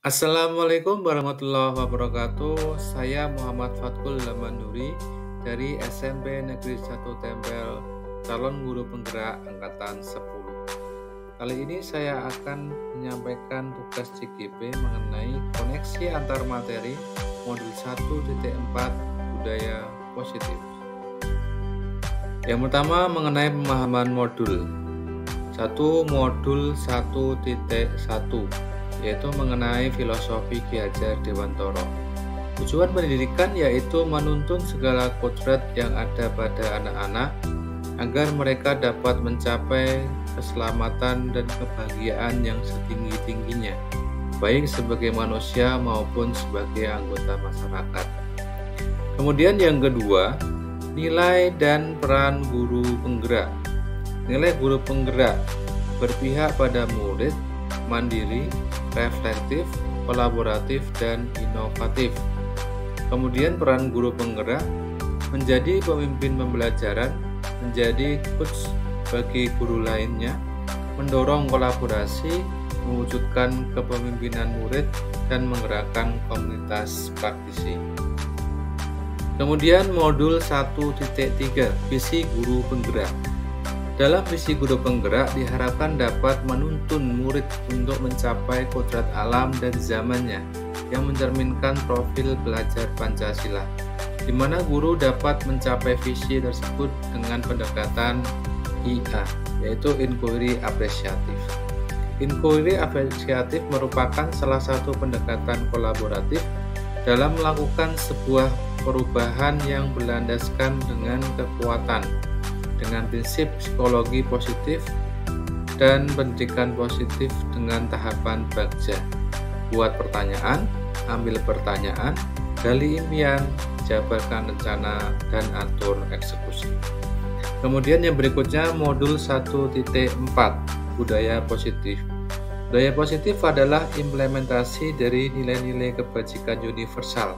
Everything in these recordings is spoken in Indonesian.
Assalamualaikum warahmatullahi wabarakatuh. Saya Muhammad Fatkul Lamanuri dari SMP Negeri 1 Tempel, calon guru penggerak angkatan 10. Kali ini saya akan menyampaikan tugas CGP mengenai koneksi antar materi modul 1.4 budaya positif. Yang pertama mengenai pemahaman modul. Modul 1.1 yaitu mengenai filosofi Ki Hajar Dewantara. Tujuan pendidikan yaitu menuntun segala kodrat yang ada pada anak-anak agar mereka dapat mencapai keselamatan dan kebahagiaan yang setinggi-tingginya, baik sebagai manusia maupun sebagai anggota masyarakat. Kemudian yang kedua, nilai dan peran guru penggerak. Nilai guru penggerak berpihak pada murid, mandiri, reflektif, kolaboratif, dan inovatif. Kemudian peran guru penggerak menjadi pemimpin pembelajaran, menjadi coach bagi guru lainnya, mendorong kolaborasi, mewujudkan kepemimpinan murid, dan menggerakkan komunitas praktisi. Kemudian modul 1.3, visi guru penggerak. Dalam visi guru penggerak diharapkan dapat menuntun murid untuk mencapai kodrat alam dan zamannya yang mencerminkan profil belajar Pancasila, di mana guru dapat mencapai visi tersebut dengan pendekatan IA, yaitu inquiry apresiatif. Inquiry apresiatif merupakan salah satu pendekatan kolaboratif dalam melakukan sebuah perubahan yang berlandaskan dengan kekuatan, dengan prinsip psikologi positif dan pendidikan positif dengan tahapan bagja. Buat pertanyaan, ambil pertanyaan, gali impian, jabarkan rencana, dan atur eksekusi. Kemudian yang berikutnya modul 1.4, budaya positif. Budaya positif adalah implementasi dari nilai-nilai kebajikan universal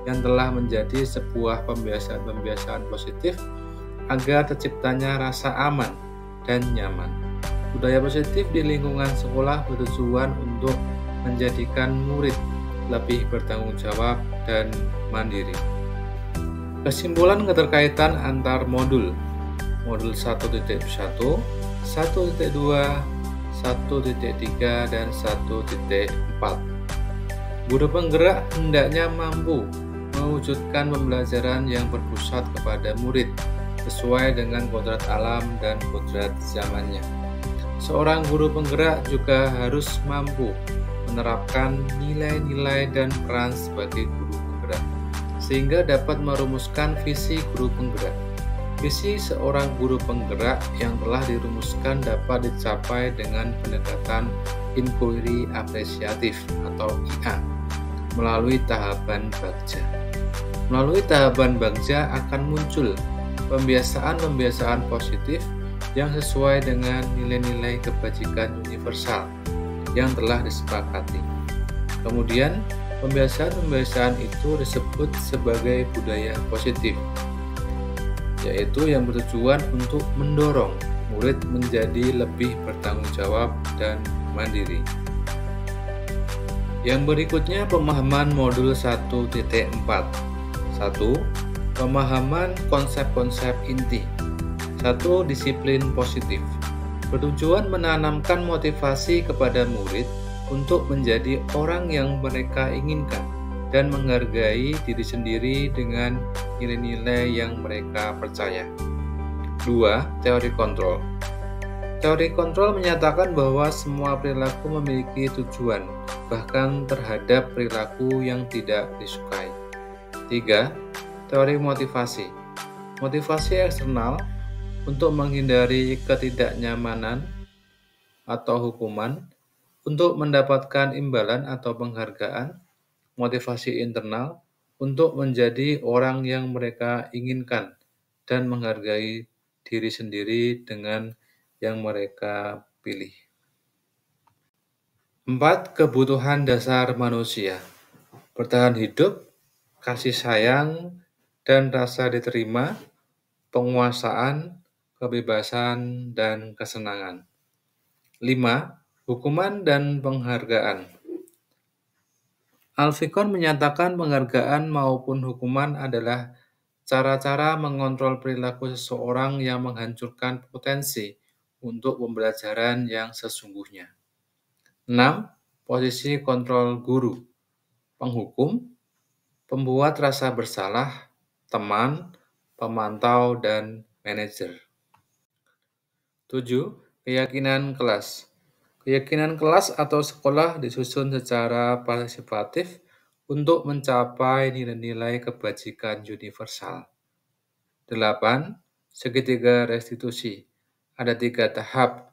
yang telah menjadi sebuah pembiasaan-pembiasaan positif agar terciptanya rasa aman dan nyaman. Budaya positif di lingkungan sekolah bertujuan untuk menjadikan murid lebih bertanggung jawab dan mandiri. Kesimpulan keterkaitan antar modul. Modul 1.1, 1.2, 1.3, dan 1.4. Guru penggerak hendaknya mampu mewujudkan pembelajaran yang berpusat kepada murid sesuai dengan kodrat alam dan kodrat zamannya. Seorang guru penggerak juga harus mampu menerapkan nilai-nilai dan peran sebagai guru penggerak, sehingga dapat merumuskan visi guru penggerak. Visi seorang guru penggerak yang telah dirumuskan dapat dicapai dengan pendekatan inquiry apresiatif atau IA melalui tahapan bagja. Melalui tahapan bagja akan muncul pembiasaan-pembiasaan positif yang sesuai dengan nilai-nilai kebajikan universal yang telah disepakati. Kemudian, pembiasaan-pembiasaan itu disebut sebagai budaya positif, yaitu yang bertujuan untuk mendorong murid menjadi lebih bertanggung jawab dan mandiri. Yang berikutnya pemahaman modul 1.4. 1. Pemahaman konsep-konsep inti. 1. Disiplin positif. Bertujuan menanamkan motivasi kepada murid untuk menjadi orang yang mereka inginkan dan menghargai diri sendiri dengan nilai-nilai yang mereka percaya. 2. Teori kontrol. Teori kontrol menyatakan bahwa semua perilaku memiliki tujuan, bahkan terhadap perilaku yang tidak disukai. 3. Teori motivasi. Motivasi eksternal untuk menghindari ketidaknyamanan atau hukuman, untuk mendapatkan imbalan atau penghargaan. Motivasi internal untuk menjadi orang yang mereka inginkan dan menghargai diri sendiri dengan yang mereka pilih. 4. Kebutuhan dasar manusia. Bertahan hidup, kasih sayang, dan rasa diterima, penguasaan, kebebasan, dan kesenangan. 5. Hukuman dan penghargaan. Alfikon menyatakan penghargaan maupun hukuman adalah cara-cara mengontrol perilaku seseorang yang menghancurkan potensi untuk pembelajaran yang sesungguhnya. 6. Posisi kontrol guru, penghukum, pembuat rasa bersalah, teman, pemantau, dan manajer. 7. Keyakinan kelas. Keyakinan kelas atau sekolah disusun secara partisipatif untuk mencapai nilai-nilai kebajikan universal. 8. Segitiga restitusi. Ada 3 tahap.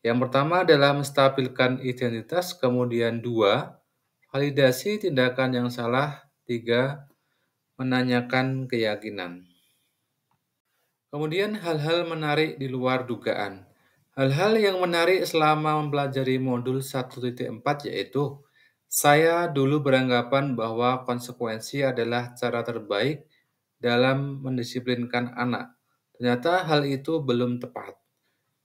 Yang pertama adalah menstabilkan identitas, kemudian 2. Validasi tindakan yang salah, 3. Menanyakan keyakinan. Kemudian hal-hal menarik di luar dugaan. Hal-hal yang menarik selama mempelajari modul 1.4 yaitu saya dulu beranggapan bahwa konsekuensi adalah cara terbaik dalam mendisiplinkan anak. Ternyata hal itu belum tepat.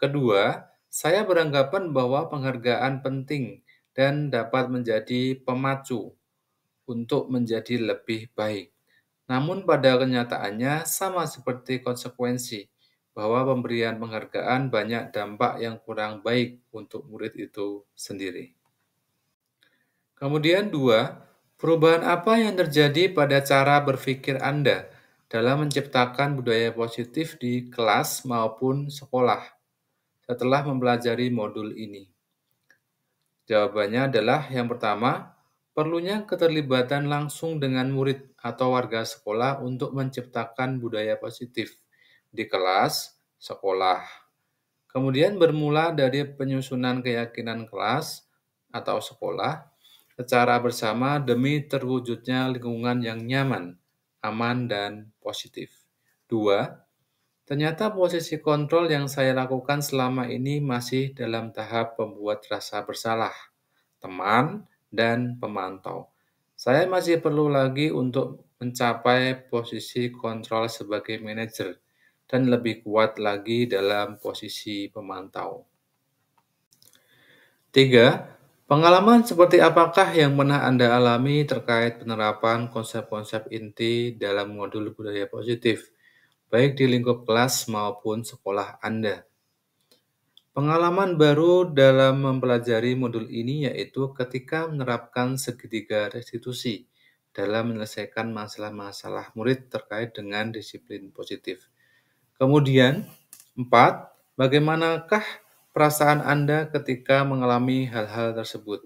Kedua, saya beranggapan bahwa penghargaan penting dan dapat menjadi pemacu untuk menjadi lebih baik. Namun pada kenyataannya sama seperti konsekuensi, bahwa pemberian penghargaan banyak dampak yang kurang baik untuk murid itu sendiri. Kemudian 2, perubahan apa yang terjadi pada cara berpikir Anda dalam menciptakan budaya positif di kelas maupun sekolah setelah mempelajari modul ini? Jawabannya adalah yang pertama, perlunya keterlibatan langsung dengan murid atau warga sekolah untuk menciptakan budaya positif di kelas, sekolah. Kemudian bermula dari penyusunan keyakinan kelas atau sekolah secara bersama demi terwujudnya lingkungan yang nyaman, aman, dan positif. 2. Ternyata posisi kontrol yang saya lakukan selama ini masih dalam tahap pembuat rasa bersalah, teman, dan pemantau. Saya masih perlu lagi untuk mencapai posisi kontrol sebagai manajer dan lebih kuat lagi dalam posisi pemantau. 3. Pengalaman seperti apakah yang pernah Anda alami terkait penerapan konsep-konsep inti dalam modul budaya positif, baik di lingkup kelas maupun sekolah Anda? Pengalaman baru dalam mempelajari modul ini yaitu ketika menerapkan segitiga restitusi dalam menyelesaikan masalah-masalah murid terkait dengan disiplin positif. Kemudian, 4. Bagaimanakah perasaan Anda ketika mengalami hal-hal tersebut?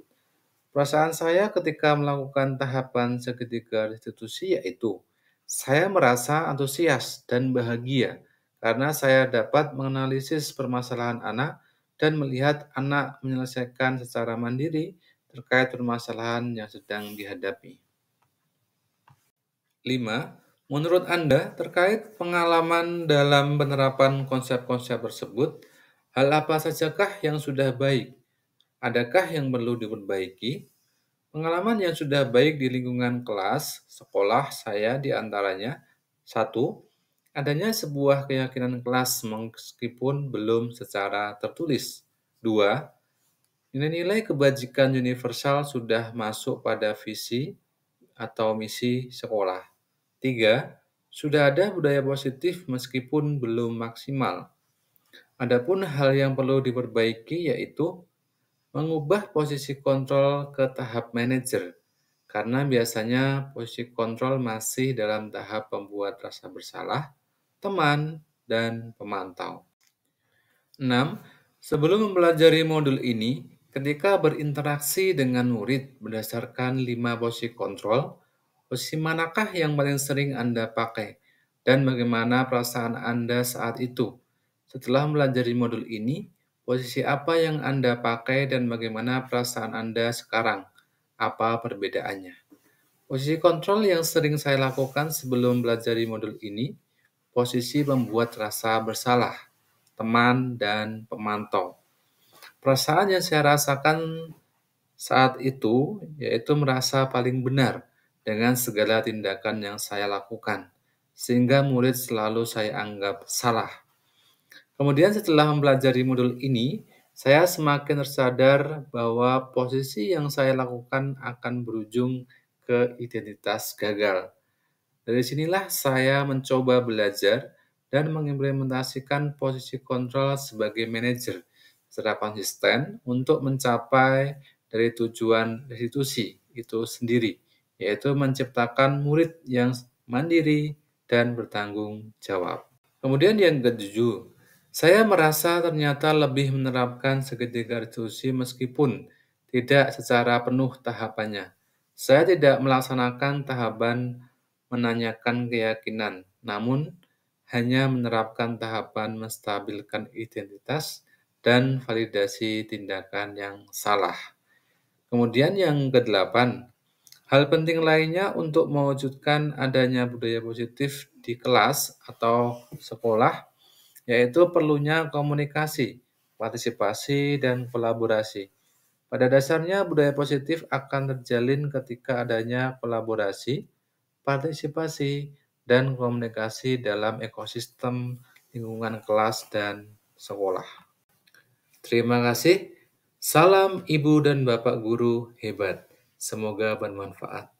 Perasaan saya ketika melakukan tahapan segitiga restitusi yaitu saya merasa antusias dan bahagia karena saya dapat menganalisis permasalahan anak dan melihat anak menyelesaikan secara mandiri terkait permasalahan yang sedang dihadapi. 5. Menurut Anda, terkait pengalaman dalam penerapan konsep-konsep tersebut, hal apa sajakah yang sudah baik? Adakah yang perlu diperbaiki? Pengalaman yang sudah baik di lingkungan kelas, sekolah saya diantaranya 1. Adanya sebuah keyakinan kelas meskipun belum secara tertulis. 2. Nilai-nilai kebajikan universal sudah masuk pada visi atau misi sekolah. 3. Sudah ada budaya positif meskipun belum maksimal. Adapun hal yang perlu diperbaiki yaitu mengubah posisi kontrol ke tahap manajer, karena biasanya posisi kontrol masih dalam tahap pembuat rasa bersalah, teman, dan pemantau. 6. Sebelum mempelajari modul ini, ketika berinteraksi dengan murid berdasarkan 5 posisi kontrol, posisi manakah yang paling sering Anda pakai, dan bagaimana perasaan Anda saat itu? Setelah mempelajari modul ini, posisi apa yang Anda pakai dan bagaimana perasaan Anda sekarang? Apa perbedaannya? Posisi kontrol yang sering saya lakukan sebelum belajar modul ini, posisi membuat rasa bersalah, teman, dan pemantau. Perasaan yang saya rasakan saat itu yaitu merasa paling benar dengan segala tindakan yang saya lakukan, sehingga murid selalu saya anggap salah. Kemudian setelah mempelajari modul ini, saya semakin tersadar bahwa posisi yang saya lakukan akan berujung ke identitas gagal. Dari sinilah saya mencoba belajar dan mengimplementasikan posisi kontrol sebagai manajer secara konsisten untuk mencapai dari tujuan restitusi itu sendiri, yaitu menciptakan murid yang mandiri dan bertanggung jawab. Kemudian yang ketujuh, saya merasa ternyata lebih menerapkan segitiga restitusi meskipun tidak secara penuh tahapannya. Saya tidak melaksanakan tahapan menanyakan keyakinan, namun hanya menerapkan tahapan menstabilkan identitas dan validasi tindakan yang salah. Kemudian yang kedelapan, hal penting lainnya untuk mewujudkan adanya budaya positif di kelas atau sekolah yaitu perlunya komunikasi, partisipasi, dan kolaborasi. Pada dasarnya budaya positif akan terjalin ketika adanya kolaborasi, partisipasi, dan komunikasi dalam ekosistem lingkungan kelas dan sekolah. Terima kasih. Salam Ibu dan Bapak Guru hebat. Semoga bermanfaat.